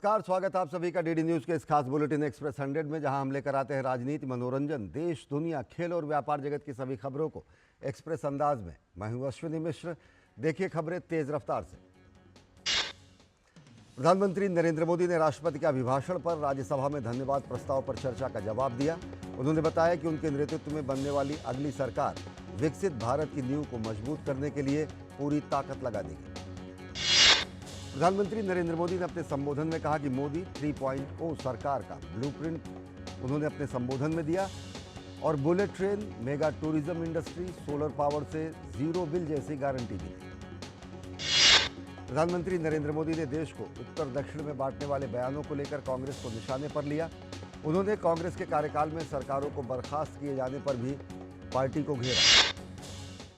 नमस्कार, स्वागत आप सभी का डीडी न्यूज के इस खास बुलेटिन एक्सप्रेस 100 में, जहां हम लेकर आते हैं राजनीति, मनोरंजन, देश, दुनिया, खेल और व्यापार जगत की सभी खबरों को एक्सप्रेस अंदाज में। मैं हूं अश्विनी मिश्र। देखिए खबरें तेज रफ्तार से। प्रधानमंत्री नरेंद्र मोदी ने राष्ट्रपति के अभिभाषण पर राज्यसभा में धन्यवाद प्रस्ताव पर चर्चा का जवाब दिया। उन्होंने बताया कि उनके नेतृत्व में बनने वाली अगली सरकार विकसित भारत की नींव को मजबूत करने के लिए पूरी ताकत लगा देगी। प्रधानमंत्री नरेंद्र मोदी ने अपने संबोधन में कहा कि मोदी 3.0 सरकार का ब्लूप्रिंट उन्होंने अपने संबोधन में दिया और bullet train, mega tourism industry, solar power से जीरो बिल जैसी गारंटी दी। प्रधानमंत्री नरेंद्र मोदी ने देश को उत्तर दक्षिण में बांटने वाले बयानों को लेकर कांग्रेस को निशाने पर लिया। उन्होंने कांग्रेस के कार्यकाल में सरकारों को बर्खास्त किए जाने पर भी पार्टी को घेरा।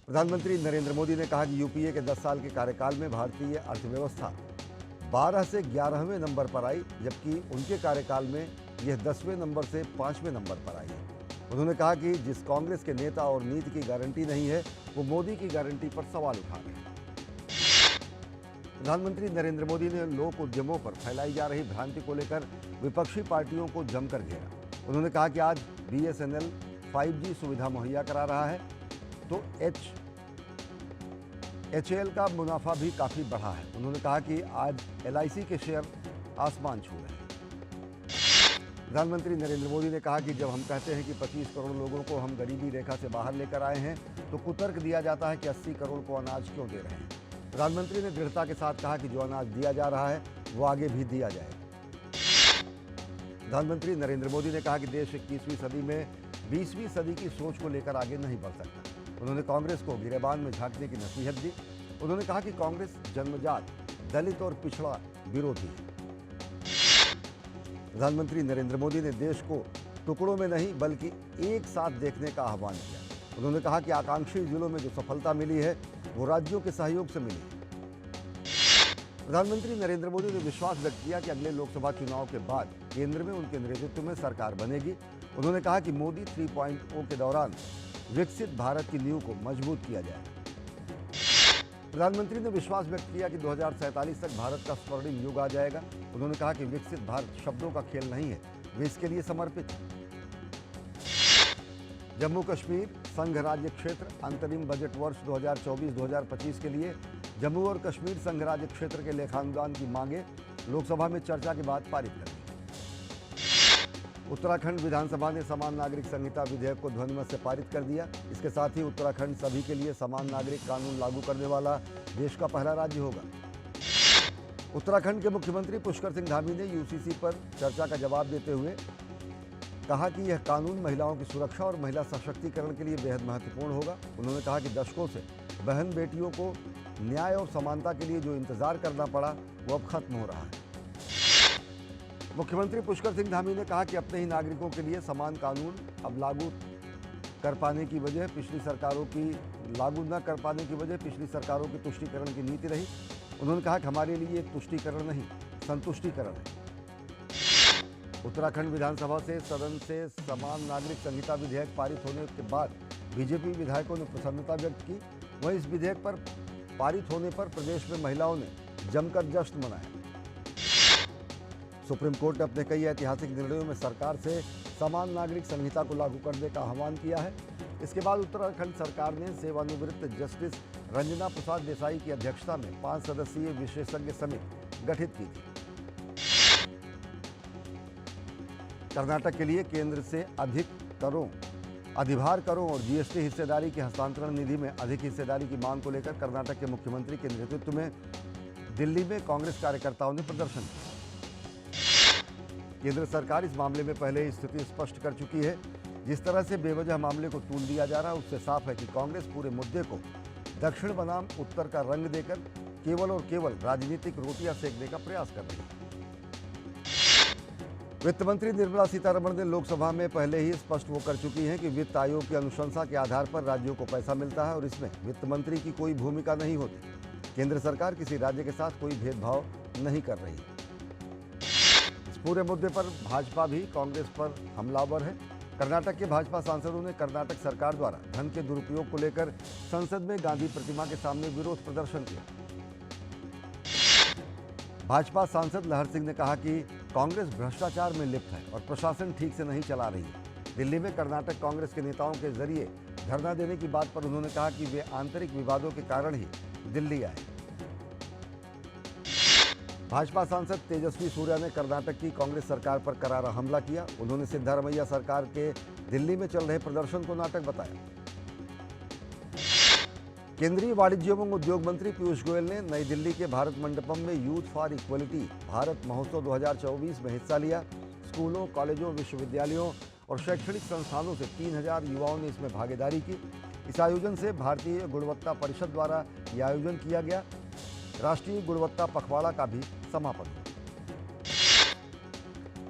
प्रधानमंत्री नरेंद्र मोदी ने कहा कि यूपीए के 10 साल के कार्यकाल में भारतीय अर्थव्यवस्था 12 से 11वें नंबर पर आई, जबकि उनके कार्यकाल में यह 10वें नंबर से 5वें नंबर पर आई है। उन्होंने कहा कि जिस कांग्रेस के नेता और नीति की गारंटी नहीं है, वो मोदी की गारंटी पर सवाल उठा रहे हैं। प्रधानमंत्री नरेंद्र मोदी ने लोक उद्यमों पर फैलाई जा रही भ्रांति को लेकर विपक्षी पार्टियों को जमकर घेरा। उन्होंने कहा कि आज BSNL 5G सुविधा मुहैया करा रहा है तो HAL का मुनाफा भी काफी बढ़ा है। उन्होंने कहा कि आज LIC के शेयर आसमान छू रहे हैं। प्रधानमंत्री नरेंद्र मोदी ने कहा कि जब हम कहते हैं कि 25 करोड़ लोगों को हम गरीबी रेखा से बाहर लेकर आए हैं, तो कुतर्क दिया जाता है कि 80 करोड़ को अनाज क्यों दे रहे हैं। प्रधानमंत्री ने दृढ़ता के साथ कहा कि जो अनाज दिया जा रहा है वो आगे भी दिया जाएगा। प्रधानमंत्री नरेंद्र मोदी ने कहा कि देश 21वीं सदी में 20वीं सदी की सोच को लेकर आगे नहीं बढ़ सकता। उन्होंने कांग्रेस को गिरेबान में झांकने की नसीहत दी। उन्होंने कहा कि कांग्रेस जन्मजात दलित और पिछड़ा विरोधी है। प्रधानमंत्री नरेंद्र मोदी ने देश को टुकड़ों में नहीं बल्कि एक साथ देखने का आह्वान किया। उन्होंने कहा कि आकांक्षी जिलों में जो सफलता मिली है वो राज्यों के सहयोग से मिली है। प्रधानमंत्री नरेंद्र मोदी ने विश्वास व्यक्त किया कि अगले लोकसभा चुनाव के बाद केंद्र में उनके नेतृत्व में सरकार बनेगी। उन्होंने कहा कि मोदी 3.0 के दौरान विकसित भारत की नींव को मजबूत किया जाएगा। प्रधानमंत्री ने विश्वास व्यक्त किया कि 2047 तक भारत का स्वर्णिम युग आ जाएगा। उन्होंने कहा कि विकसित भारत शब्दों का खेल नहीं है, वे इसके लिए समर्पित है। जम्मू कश्मीर संघ राज्य क्षेत्र अंतरिम बजट वर्ष 2024-2025 के लिए जम्मू और कश्मीर संघ राज्य क्षेत्र के लेखानुदान की मांगे लोकसभा में चर्चा के बाद पारित कर दी। उत्तराखंड विधानसभा ने समान नागरिक संहिता विधेयक को ध्वनिमत से पारित कर दिया। इसके साथ ही उत्तराखंड सभी के लिए समान नागरिक कानून लागू करने वाला देश का पहला राज्य होगा। उत्तराखंड के मुख्यमंत्री पुष्कर सिंह धामी ने UCC पर चर्चा का जवाब देते हुए कहा कि यह कानून महिलाओं की सुरक्षा और महिला सशक्तिकरण के लिए बेहद महत्वपूर्ण होगा। उन्होंने कहा कि दशकों से बहन बेटियों को न्याय और समानता के लिए जो इंतजार करना पड़ा वो अब खत्म हो रहा है। मुख्यमंत्री पुष्कर सिंह धामी ने कहा कि अपने ही नागरिकों के लिए समान कानून अब लागू कर पाने की वजह पिछली सरकारों की तुष्टीकरण की नीति रही। उन्होंने कहा कि हमारे लिए एक तुष्टीकरण नहीं, संतुष्टीकरण है। उत्तराखंड विधानसभा से सदन से समान नागरिक संहिता विधेयक पारित होने के बाद बीजेपी विधायकों ने प्रसन्नता व्यक्त की। वहीं इस विधेयक पर पारित होने पर प्रदेश में महिलाओं ने जमकर जश्न मनाया। सुप्रीम कोर्ट ने अपने कई ऐतिहासिक निर्णयों में सरकार से समान नागरिक संहिता को लागू करने का आह्वान किया है। इसके बाद उत्तराखंड सरकार ने सेवानिवृत्त जस्टिस रंजना प्रसाद देसाई की अध्यक्षता में 5 सदस्यीय विशेषज्ञ समिति गठित की थी। कर्नाटक के लिए केंद्र से अधिक करों, अधिभार करों और GST हिस्सेदारी की हस्तांतरण निधि में अधिक हिस्सेदारी की मांग को लेकर कर्नाटक के मुख्यमंत्री के नेतृत्व में दिल्ली में कांग्रेस कार्यकर्ताओं ने प्रदर्शन किया। केंद्र सरकार इस मामले में पहले ही स्थिति स्पष्ट कर चुकी है। जिस तरह से बेवजह मामले को तूल दिया जा रहा है, उससे साफ है कि कांग्रेस पूरे मुद्दे को दक्षिण बनाम उत्तर का रंग देकर केवल और केवल राजनीतिक रोटियां सेकने का प्रयास कर रही है। वित्त मंत्री निर्मला सीतारमण ने लोकसभा में पहले ही स्पष्ट वो कर चुकी हैं कि वित्त आयोग की अनुशंसा के आधार पर राज्यों को पैसा मिलता है और इसमें वित्त मंत्री की कोई भूमिका नहीं होती। केंद्र सरकार किसी राज्य के साथ कोई भेदभाव नहीं कर रही। इस पूरे मुद्दे पर भाजपा भी कांग्रेस पर हमलावर है। कर्नाटक के भाजपा सांसदों ने कर्नाटक सरकार द्वारा धन के दुरुपयोग को लेकर संसद में गांधी प्रतिमा के सामने विरोध प्रदर्शन किया। भाजपा सांसद लहर सिंह ने कहा कि कांग्रेस भ्रष्टाचार में लिप्त है और प्रशासन ठीक से नहीं चला रही है। दिल्ली में कर्नाटक कांग्रेस के नेताओं के जरिए धरना देने की बात पर उन्होंने कहा कि वे आंतरिक विवादों के कारण ही दिल्ली आए। भाजपा सांसद तेजस्वी सूर्या ने कर्नाटक की कांग्रेस सरकार पर करारा हमला किया। उन्होंने सिद्धारमैया सरकार के दिल्ली में चल रहे प्रदर्शन को नाटक बताया। केंद्रीय वाणिज्य एवं उद्योग मंत्री पीयूष गोयल ने नई दिल्ली के भारत मंडपम में यूथ फॉर इक्वलिटी भारत महोत्सव 2024 में हिस्सा लिया। स्कूलों, कॉलेजों, विश्वविद्यालयों और शैक्षणिक संस्थानों से 3000 युवाओं ने इसमें भागीदारी की। इस आयोजन से भारतीय गुणवत्ता परिषद द्वारा यह आयोजन किया गया। राष्ट्रीय गुणवत्ता पखवाड़ा का भी समापन हुआ।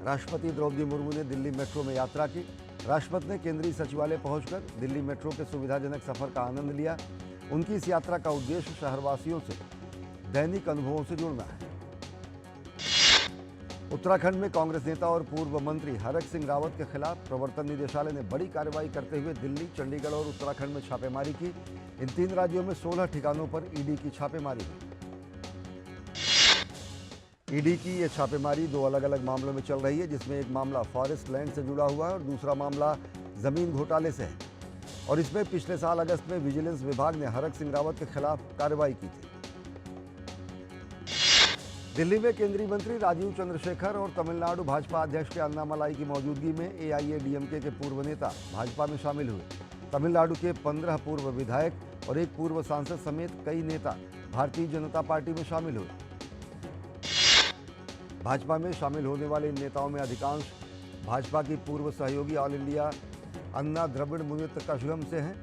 राष्ट्रपति द्रौपदी मुर्मू ने दिल्ली मेट्रो में यात्रा की। राष्ट्रपति ने केंद्रीय सचिवालय पहुंचकर दिल्ली मेट्रो के सुविधाजनक सफर का आनंद लिया। उनकी इस यात्रा का उद्देश्य शहरवासियों से दैनिक अनुभवों से जुड़ना है। उत्तराखंड में कांग्रेस नेता और पूर्व मंत्री हरक सिंह रावत के खिलाफ प्रवर्तन निदेशालय ने बड़ी कार्रवाई करते हुए दिल्ली, चंडीगढ़ और उत्तराखंड में छापेमारी की। इन 3 राज्यों में 16 ठिकानों पर ईडी की छापेमारी हुई। ईडी की यह छापेमारी 2 अलग-अलग मामलों में चल रही है, जिसमें एक मामला फॉरेस्ट लैंड से जुड़ा हुआ है और दूसरा मामला जमीन घोटाले से है। और इसमें पिछले साल अगस्त में विजिलेंस विभाग ने हरक सिंह रावत के खिलाफ कार्रवाई की थी। दिल्ली में केंद्रीय मंत्री राजीव चंद्रशेखर और तमिलनाडु भाजपा अध्यक्ष के अन्नामलाई की मौजूदगी में एआईएडीएमके के पूर्व नेता भाजपा में शामिल हुए। तमिलनाडु के 15 पूर्व विधायक और एक पूर्व सांसद समेत कई नेता भारतीय जनता पार्टी में शामिल हुए। भाजपा में शामिल होने वाले इन नेताओं में अधिकांश भाजपा की पूर्व सहयोगी ऑल इंडिया अन्ना द्रविड़ मुनेत्र कझगम से हैं।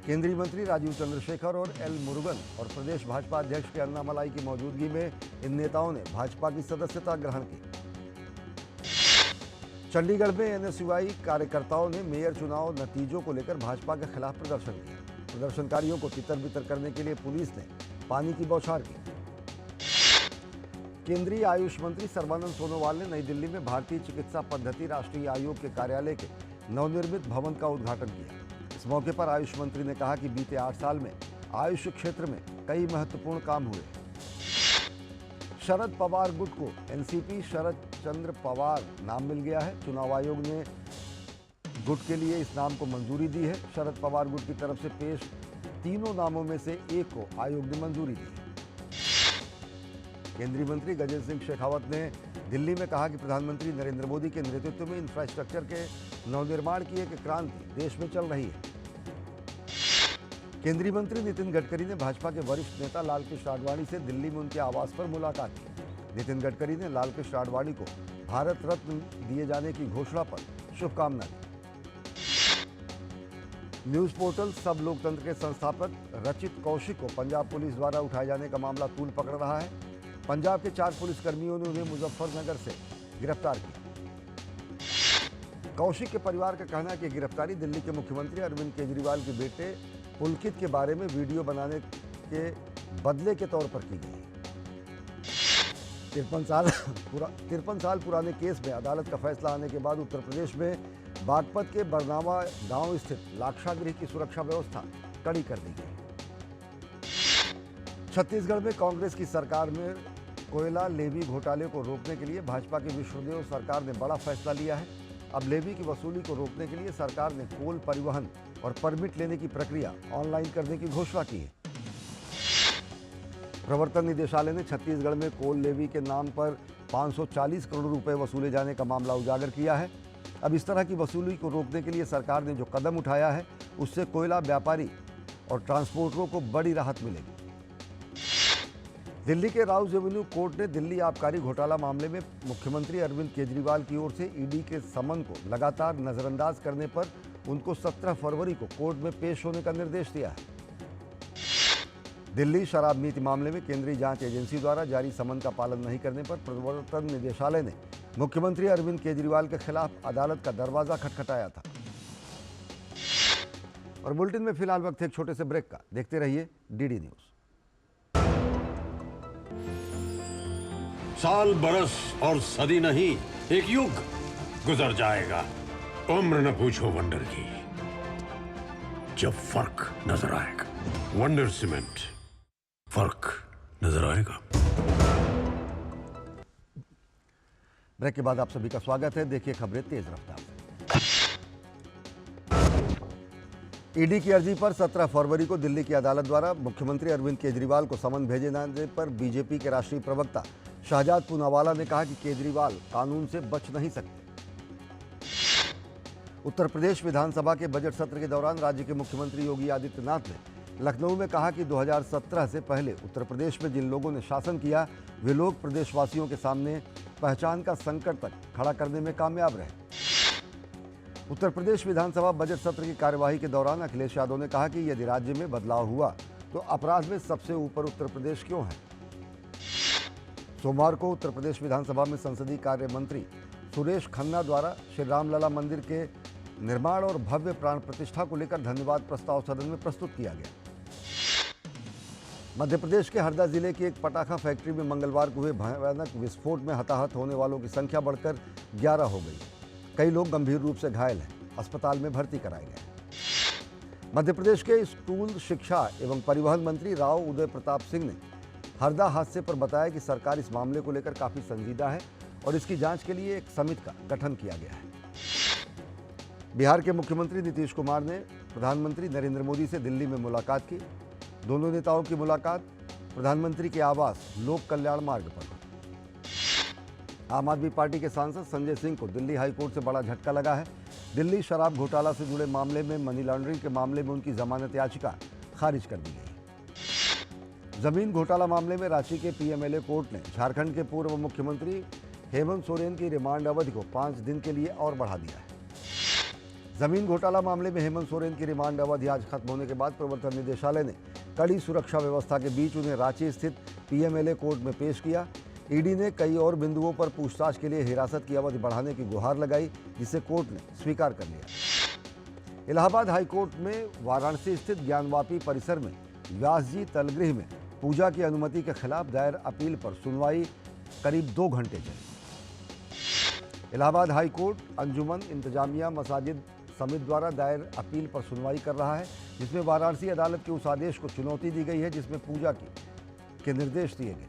केंद्रीय मंत्री राजीव चंद्रशेखर और एल मुरुगन और प्रदेश भाजपा अध्यक्ष के अन्नामलाई की मौजूदगी में इन नेताओं ने भाजपा की सदस्यता ग्रहण की। चंडीगढ़ में एनएसयूआई कार्यकर्ताओं ने मेयर चुनाव नतीजों को लेकर भाजपा के खिलाफ प्रदर्शन किया। प्रदर्शनकारियों को तितर-बितर करने के लिए पुलिस ने पानी की बौछार की। केंद्रीय आयुष मंत्री सर्बानंद सोनोवाल ने नई दिल्ली में भारतीय चिकित्सा पद्धति राष्ट्रीय आयोग के कार्यालय के नवनिर्मित भवन का उद्घाटन किया। इस मौके पर आयुष मंत्री ने कहा कि बीते 8 साल में आयुष क्षेत्र में कई महत्वपूर्ण काम हुए। शरद पवार गुट को एनसीपी शरद चंद्र पवार नाम मिल गया है। चुनाव आयोग ने गुट के लिए इस नाम को मंजूरी दी है। शरद पवार गुट की तरफ से पेश तीनों नामों में से एक को आयोग ने मंजूरी दी है। केंद्रीय मंत्री गजेंद्र सिंह शेखावत ने दिल्ली में कहा कि प्रधानमंत्री नरेंद्र मोदी के नेतृत्व में इंफ्रास्ट्रक्चर के नवनिर्माण की एक क्रांति देश में चल रही है। केंद्रीय मंत्री नितिन गडकरी ने भाजपा के वरिष्ठ नेता लालकृष्ण आडवाणी से दिल्ली में उनके आवास पर मुलाकात की। नितिन गडकरी ने लालकृष्ण आडवाणी को भारत रत्न दिए जाने की घोषणा पर शुभकामनाएं दी। न्यूज पोर्टल सब लोकतंत्र के संस्थापक रचित कौशिक को पंजाब पुलिस द्वारा उठाए जाने का मामला तूल पकड़ रहा है। पंजाब के 4 पुलिसकर्मियों ने उन्हें मुजफ्फरनगर से गिरफ्तार किया। कौशिक के परिवार का कहना है कि गिरफ्तारी दिल्ली के मुख्यमंत्री अरविंद केजरीवाल के बेटे पुलकित के बारे में वीडियो बनाने के बदले के तौर पर की गई। 53 साल पुराने केस में अदालत का फैसला आने के बाद उत्तर प्रदेश में बागपत के बरनावा गांव स्थित लाक्षागृह की सुरक्षा व्यवस्था कड़ी कर दी गई। छत्तीसगढ़ में कांग्रेस की सरकार में कोयला लेवी घोटाले को रोकने के लिए भाजपा की विष्णुदेव सरकार ने बड़ा फैसला लिया है। अब लेवी की वसूली को रोकने के लिए सरकार ने कोल परिवहन और परमिट लेने की प्रक्रिया ऑनलाइन करने की घोषणा की है। प्रवर्तन निदेशालय ने छत्तीसगढ़ में कोल लेवी के नाम पर 540 करोड़ रुपए वसूले जाने का मामला उजागर किया है। अब इस तरह की वसूली को रोकने के लिए सरकार ने जो कदम उठाया है, उससे कोयला व्यापारी और ट्रांसपोर्टरों को बड़ी राहत मिलेगी। दिल्ली के राउज एवेन्यू कोर्ट ने दिल्ली आबकारी घोटाला मामले में मुख्यमंत्री अरविंद केजरीवाल की ओर से ईडी के समन को लगातार नजरअंदाज करने पर उनको 17 फरवरी को कोर्ट में पेश होने का निर्देश दिया है। दिल्ली शराब नीति मामले में केंद्रीय जांच एजेंसी द्वारा जारी समन का पालन नहीं करने पर प्रवर्तन निदेशालय ने मुख्यमंत्री अरविंद केजरीवाल के खिलाफ अदालत का दरवाजा खटखटाया था। और बुलेटिन में फिलहाल वक्त एक छोटे से ब्रेक का। देखते रहिए डीडी न्यूज। साल, बरस और सदी नहीं, एक युग गुजर जाएगा। उम्र न पूछो वंडर की, जब फर्क नजर आएगा। वंडर सीमेंट, फर्क नजर आएगा। ब्रेक के बाद आप सभी का स्वागत है। देखिए खबरें तेज रफ्तार से। ईडी की अर्जी पर 17 फरवरी को दिल्ली की अदालत द्वारा मुख्यमंत्री अरविंद केजरीवाल को समन भेजे जाने पर बीजेपी के राष्ट्रीय प्रवक्ता शाहजाद पूनावाला ने कहा कि केजरीवाल कानून से बच नहीं सकते। उत्तर प्रदेश विधानसभा के बजट सत्र के दौरान राज्य के मुख्यमंत्री योगी आदित्यनाथ ने लखनऊ में कहा कि 2017 से पहले उत्तर प्रदेश में जिन लोगों ने शासन किया वे लोग प्रदेशवासियों के सामने पहचान का संकट तक खड़ा करने में कामयाब रहे। उत्तर प्रदेश विधानसभा बजट सत्र की कार्यवाही के दौरान अखिलेश यादव ने कहा कि यदि राज्य में बदलाव हुआ तो अपराध में सबसे ऊपर उत्तर प्रदेश क्यों है। सोमवार को उत्तर प्रदेश विधानसभा में संसदीय कार्य मंत्री सुरेश खन्ना द्वारा श्री रामलला मंदिर के निर्माण और भव्य प्राण प्रतिष्ठा को लेकर धन्यवाद प्रस्ताव सदन में प्रस्तुत किया गया। मध्य प्रदेश के हरदा जिले की एक पटाखा फैक्ट्री में मंगलवार को हुए भयानक विस्फोट में हताहत होने वालों की संख्या बढ़कर 11 हो गई। कई लोग गंभीर रूप से घायल हैं, अस्पताल में भर्ती कराए गए। मध्य प्रदेश के स्कूल शिक्षा एवं परिवहन मंत्री राव उदय प्रताप सिंह ने हरदा हादसे पर बताया कि सरकार इस मामले को लेकर काफी संजीदा है और इसकी जांच के लिए एक समिति का गठन किया गया है। बिहार के मुख्यमंत्री नीतीश कुमार ने प्रधानमंत्री नरेंद्र मोदी से दिल्ली में मुलाकात की। दोनों नेताओं की मुलाकात प्रधानमंत्री के आवास लोक कल्याण मार्ग पर हुई। आम आदमी पार्टी के सांसद संजय सिंह को दिल्ली हाईकोर्ट से बड़ा झटका लगा है। दिल्ली शराब घोटाला से जुड़े मामले में मनी लॉन्ड्रिंग के मामले में उनकी जमानत याचिका खारिज कर दी गई। जमीन घोटाला मामले में रांची के पीएमएलए कोर्ट ने झारखंड के पूर्व मुख्यमंत्री हेमंत सोरेन की रिमांड अवधि को 5 दिन के लिए और बढ़ा दिया है। जमीन घोटाला मामले में हेमंत सोरेन की रिमांड अवधि आज खत्म होने के बाद प्रवर्तन निदेशालय ने कड़ी सुरक्षा व्यवस्था के बीच उन्हें रांची स्थित पीएमएलए कोर्ट में पेश किया। ईडी ने कई और बिंदुओं पर पूछताछ के लिए हिरासत की अवधि बढ़ाने की गुहार लगाई, जिसे कोर्ट ने स्वीकार कर लिया। इलाहाबाद हाईकोर्ट में वाराणसी स्थित ज्ञानवापी परिसर में व्यास जी तलगृह में पूजा की अनुमति के खिलाफ दायर अपील पर सुनवाई करीब 2 घंटे चली। इलाहाबाद हाईकोर्ट अंजुमन इंतजामिया मसाजिद समिति द्वारा दायर अपील पर सुनवाई कर रहा है, जिसमें वाराणसी अदालत के उस आदेश को चुनौती दी गई है जिसमें पूजा के निर्देश दिए गए।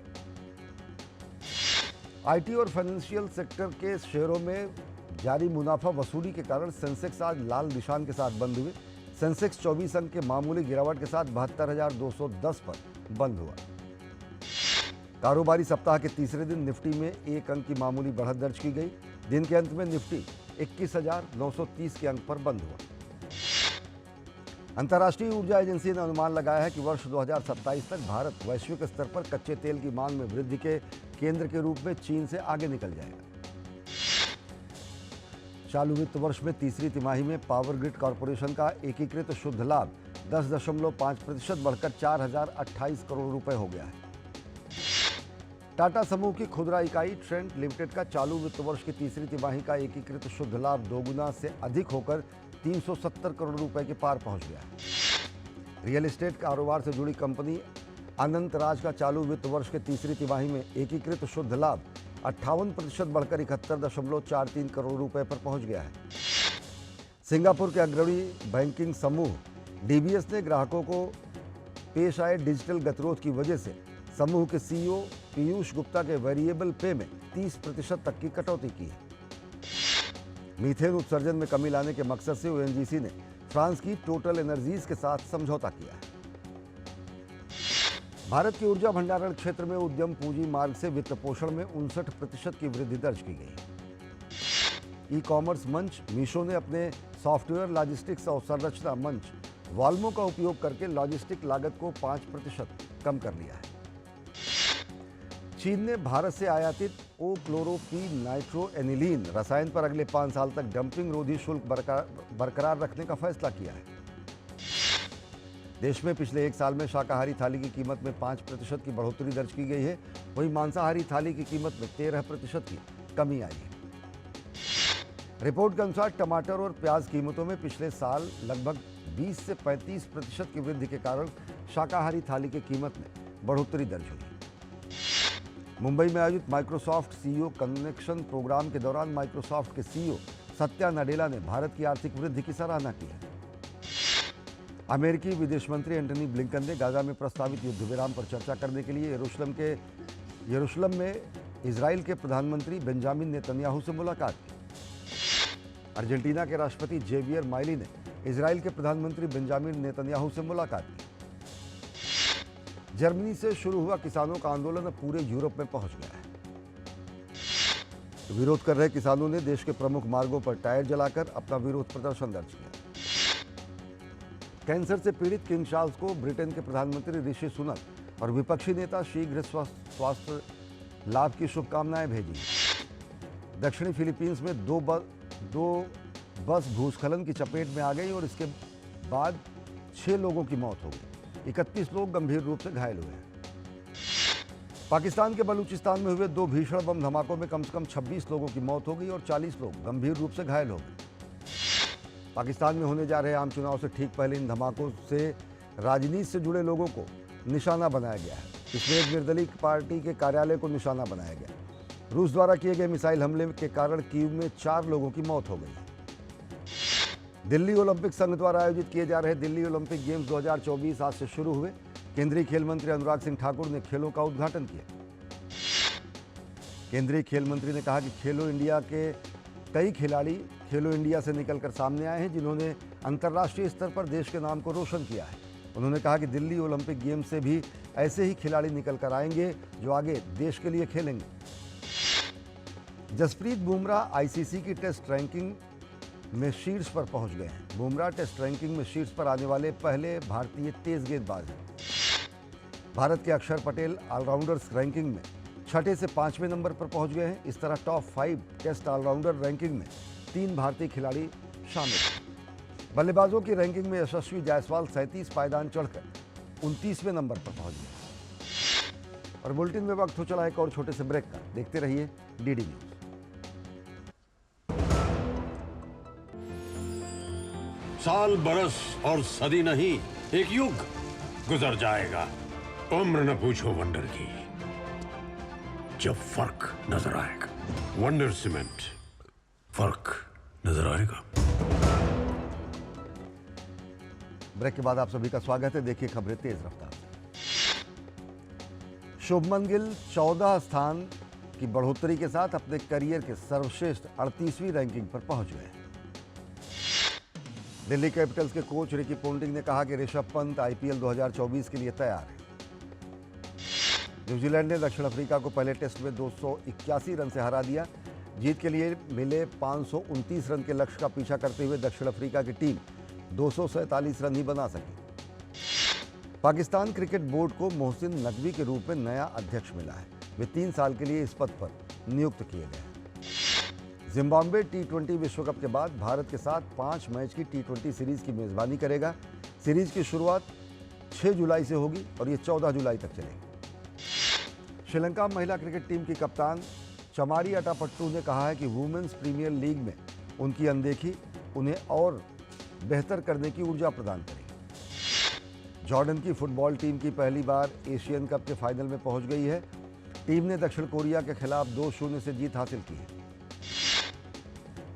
आईटी और फाइनेंशियल सेक्टर के शेयरों में जारी मुनाफा वसूली के कारण सेंसेक्स आज लाल निशान के साथ बंद हुए। सेंसेक्स 24 अंक के मामूली गिरावट के साथ 72,210 पर बंद हुआ। कारोबारी सप्ताह के तीसरे दिन निफ्टी में 1 अंक की मामूली बढ़त दर्ज की गई। दिन के अंत में निफ्टी 21,930 के अंक पर बंद हुआ। अंतर्राष्ट्रीय ऊर्जा एजेंसी ने अनुमान लगाया है कि वर्ष 2027 तक भारत वैश्विक स्तर पर कच्चे तेल की मांग में वृद्धि के केंद्र के रूप में चीन से आगे निकल जाएगा। चालू वित्त वर्ष में तीसरी तिमाही में पावर ग्रिड कॉरपोरेशन का एकीकृत शुद्ध लाभ 10.5% बढ़कर 4,028 करोड़ रुपए हो गया है। टाटा समूह की खुदरा इकाई ट्रेंट लिमिटेड का चालू वित्त वर्ष की तीसरी तिमाही का एकीकृत शुद्ध लाभ 2 गुना से अधिक होकर 370 करोड़ रुपए के पार पहुंच गया है। रियल एस्टेट कारोबार से जुड़ी कंपनी अनंत राज का चालू वित्त वर्ष के तीसरी तिमाही में एकीकृत शुद्ध लाभ 58% बढ़कर 71.43 करोड़ रुपए पर पहुंच गया है। सिंगापुर के अग्रणी बैंकिंग समूह डीबीएस ने ग्राहकों को पेश आए डिजिटल गतिरोध की वजह से समूह के सीईओ पीयूष गुप्ता के वेरिएबल पे में 30% तक की कटौती की है। मीथेन उत्सर्जन में कमी लाने के मकसद से ओएनजीसी ने फ्रांस की टोटल एनर्जीज के साथ समझौता किया है। भारत की ऊर्जा भंडारण क्षेत्र में उद्यम पूंजी मार्ग से वित्त पोषण में 59% की वृद्धि दर्ज की गई। ई कॉमर्स मंच मीशो ने अपने सॉफ्टवेयर लॉजिस्टिक्स अवसंरचना मंच वाल्मो का उपयोग करके लॉजिस्टिक लागत को 5% कम कर लिया है। चीन ने भारत से आयातित ओक्लोरोपीन नाइट्रोएनिलीन रसायन पर अगले 5 साल तक डंपिंग रोधी शुल्क बरकरार रखने का फैसला किया है। देश में पिछले 1 साल में शाकाहारी थाली की कीमत में 5% की बढ़ोतरी दर्ज की गई है, वहीं मांसाहारी थाली की कीमत में 13% की कमी आई है। रिपोर्ट के अनुसार टमाटर और प्याज कीमतों में पिछले साल लगभग 20 से 35% की वृद्धि के कारण शाकाहारी थाली की कीमत में बढ़ोतरी दर्ज हुई। मुंबई में आयोजित माइक्रोसॉफ्ट सीईओ कनेक्शन प्रोग्राम के दौरान माइक्रोसॉफ्ट के सीईओ सत्या नडेला ने भारत की आर्थिक वृद्धि की सराहना की है। अमेरिकी विदेश मंत्री एंटनी ब्लिंकन ने गाजा में प्रस्तावित युद्ध विराम पर चर्चा करने के लिए यरूशलेम में इजराइल के प्रधानमंत्री बेंजामिन नेतन्याहू से मुलाकात की। अर्जेंटीना के राष्ट्रपति जेवियर माइली ने इजराइल के प्रधानमंत्री बेंजामिन नेतन्याहू से मुलाकात की। जर्मनी से शुरू हुआ किसानों का आंदोलन अब पूरे यूरोप में पहुंच गया है। विरोध कर रहे किसानों ने देश के प्रमुख मार्गों पर टायर जलाकर अपना विरोध प्रदर्शन दर्ज किया। कैंसर से पीड़ित किंग चार्ल्स को ब्रिटेन के प्रधानमंत्री ऋषि सुनक और विपक्षी नेता शीघ्र स्वास्थ्य लाभ की शुभकामनाएं भेजी। दक्षिणी फिलीपींस में दो बस भूस्खलन की चपेट में आ गई और इसके बाद 6 लोगों की मौत हो गई। 31 लोग गंभीर रूप से घायल हुए हैं। पाकिस्तान के बलूचिस्तान में हुए 2 भीषण बम धमाकों में कम से कम 26 लोगों की मौत हो गई और 40 लोग गंभीर रूप से घायल हो गए। पाकिस्तान में होने जा रहे आम चुनाव से ठीक पहले इन धमाकों से राजनीति से जुड़े लोगों को निशाना बनाया गया है। इसमें एक निर्दलीय पार्टी के कार्यालय को निशाना बनाया गया। रूस द्वारा किए गए मिसाइल हमले के कारण कीव में 4 लोगों की मौत हो गई। दिल्ली ओलंपिक संघ द्वारा आयोजित किए जा रहे दिल्ली ओलंपिक गेम्स 2024 आज से शुरू हुए। केंद्रीय खेल मंत्री अनुराग सिंह ठाकुर ने खेलों का उद्घाटन किया। केंद्रीय खेल मंत्री ने कहा कि खेलो इंडिया के कई खिलाड़ी खेलो इंडिया से निकलकर सामने आए हैं, जिन्होंने अंतर्राष्ट्रीय स्तर पर देश के नाम को रोशन किया है। उन्होंने कहा कि दिल्ली ओलंपिक गेम्स से भी ऐसे ही खिलाड़ी निकल कर आएंगे जो आगे देश के लिए खेलेंगे। जसप्रीत बुमराह आईसीसी की टेस्ट रैंकिंग में शीर्ष पर पहुंच गए हैं। बुमराह टेस्ट रैंकिंग में शीर्ष पर आने वाले पहले भारतीय तेज गेंदबाज हैं। भारत के अक्षर पटेल ऑलराउंडर्स रैंकिंग में 6 से 5वें नंबर पर पहुंच गए हैं। इस तरह टॉप 5 टेस्ट ऑलराउंडर रैंकिंग में 3 भारतीय खिलाड़ी शामिल हैं। बल्लेबाजों की रैंकिंग में यशस्वी जायसवाल 37 पायदान चढ़कर 29वें नंबर पर पहुंच गए। और बुलेटिन में वक्त हो चला एक और छोटे से ब्रेक का। देखते रहिए डीडी न्यूज। साल बरस और सदी नहीं, एक युग गुजर जाएगा। उम्र न पूछो वंडर की, जब फर्क नजर आएगा। वंडर सीमेंट, फर्क नजर आएगा। ब्रेक के बाद आप सभी का स्वागत है। देखिए खबरें तेज रफ्तार से। शुभमन गिल 14 स्थान की बढ़ोतरी के साथ अपने करियर के सर्वश्रेष्ठ 38वीं रैंकिंग पर पहुंच गए। दिल्ली कैपिटल्स के कोच रिकी पोंटिंग ने कहा कि ऋषभ पंत आईपीएल 2024 के लिए तैयार है। न्यूजीलैंड ने दक्षिण अफ्रीका को पहले टेस्ट में 281 रन से हरा दिया। जीत के लिए मिले 529 रन के लक्ष्य का पीछा करते हुए दक्षिण अफ्रीका की टीम 247 रन ही बना सकी। पाकिस्तान क्रिकेट बोर्ड को मोहसिन नकवी के रूप में नया अध्यक्ष मिला है। वे 3 साल के लिए इस पद पर नियुक्त किए गए हैं। जिम्बाब्वे T20 विश्व कप के बाद भारत के साथ 5 मैच की T20 सीरीज की मेजबानी करेगा। सीरीज की शुरुआत 6 जुलाई से होगी और ये 14 जुलाई तक चलेगी। श्रीलंका महिला क्रिकेट टीम की कप्तान चमारी अटापट्टू ने कहा है कि वुमेन्स प्रीमियर लीग में उनकी अनदेखी उन्हें और बेहतर करने की ऊर्जा प्रदान करेगी। जॉर्डन की फुटबॉल टीम की पहली बार एशियन कप के फाइनल में पहुंच गई है। टीम ने दक्षिण कोरिया के खिलाफ 2-0 से जीत हासिल की है।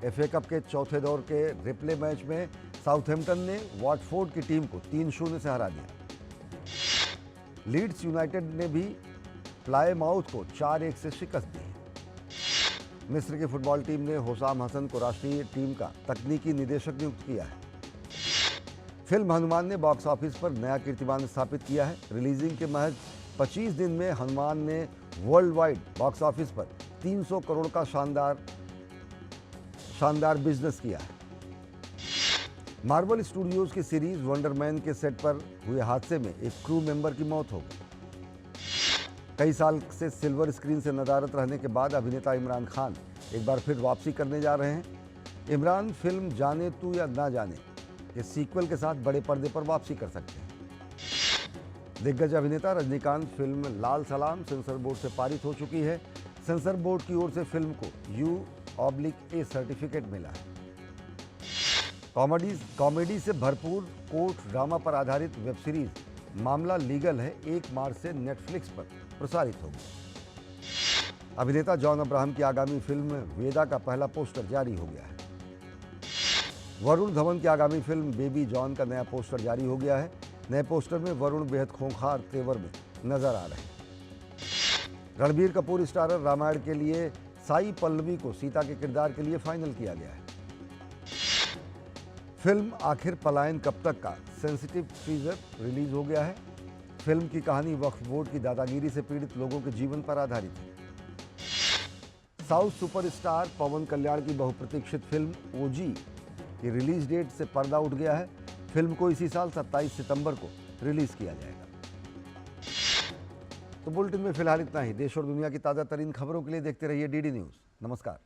एफए कप के चौथे दौर के रिप्ले मैच में साउथहैम्पटन ने वॉटफोर्ड की टीम को 3-0 से हरा दिया। लीड्स यूनाइटेड ने भी प्लायमाउथ को 4-1 से शिकस्त दी। मिस्र की फुटबॉल टीम ने होसाम हसन को राष्ट्रीय टीम का तकनीकी निदेशक नियुक्त किया है। फिल्म हनुमान ने बॉक्स ऑफिस पर नया कीर्तिमान स्थापित किया है। रिलीजिंग के महज 25 दिन में हनुमान ने वर्ल्ड वाइड बॉक्स ऑफिस पर 300 करोड़ का शानदार बिजनेस किया है। मार्वल स्टूडियोज की सीरीज वंडरमैन के सेट पर हुए हादसे में एक क्रू मेंबर की मौत हो गई। कई साल से सिल्वर स्क्रीन से नदारद रहने के बाद अभिनेता इमरान खान एक बार फिर वापसी करने जा रहे हैं। इमरान फिल्म जाने तू या ना जाने के सीक्वल के साथ बड़े पर्दे पर वापसी कर सकते हैं। दिग्गज अभिनेता रजनीकांत फिल्म लाल सलाम सेंसर बोर्ड से पारित हो चुकी है। सेंसर बोर्ड की ओर से फिल्म को U/A सर्टिफिकेट मिला है। कॉमेडी से भरपूर कोर्ट ड्रामा पर आधारित वेब सीरीज मामला लीगल है 1 मार्च से नेटफ्लिक्स पर प्रसारित होगी। अभिनेता जॉन अब्राहम की आगामी फिल्म वेदा का पहला पोस्टर जारी हो गया है। वरुण धवन की आगामी फिल्म बेबी जॉन का नया पोस्टर जारी हो गया है। नए पोस्टर में वरुण बेहद खूंखार तेवर में नजर आ रहे हैं। रणबीर कपूर स्टारर रामायण के लिए साई पल्लवी को सीता के किरदार के लिए फाइनल किया गया है। फिल्म आखिर पलायन कब तक का सेंसिटिव टीजर रिलीज हो गया है। फिल्म की कहानी वक्फ बोर्ड की दादागिरी से पीड़ित लोगों के जीवन पर आधारित है। साउथ सुपरस्टार पवन कल्याण की बहुप्रतीक्षित फिल्म ओजी की रिलीज डेट से पर्दा उठ गया है। फिल्म को इसी साल 27 सितंबर को रिलीज किया जाएगा। तो बुलेटिन में फिलहाल इतना ही। देश और दुनिया की ताज़ा तरीन खबरों के लिए देखते रहिए डीडी न्यूज़। नमस्कार।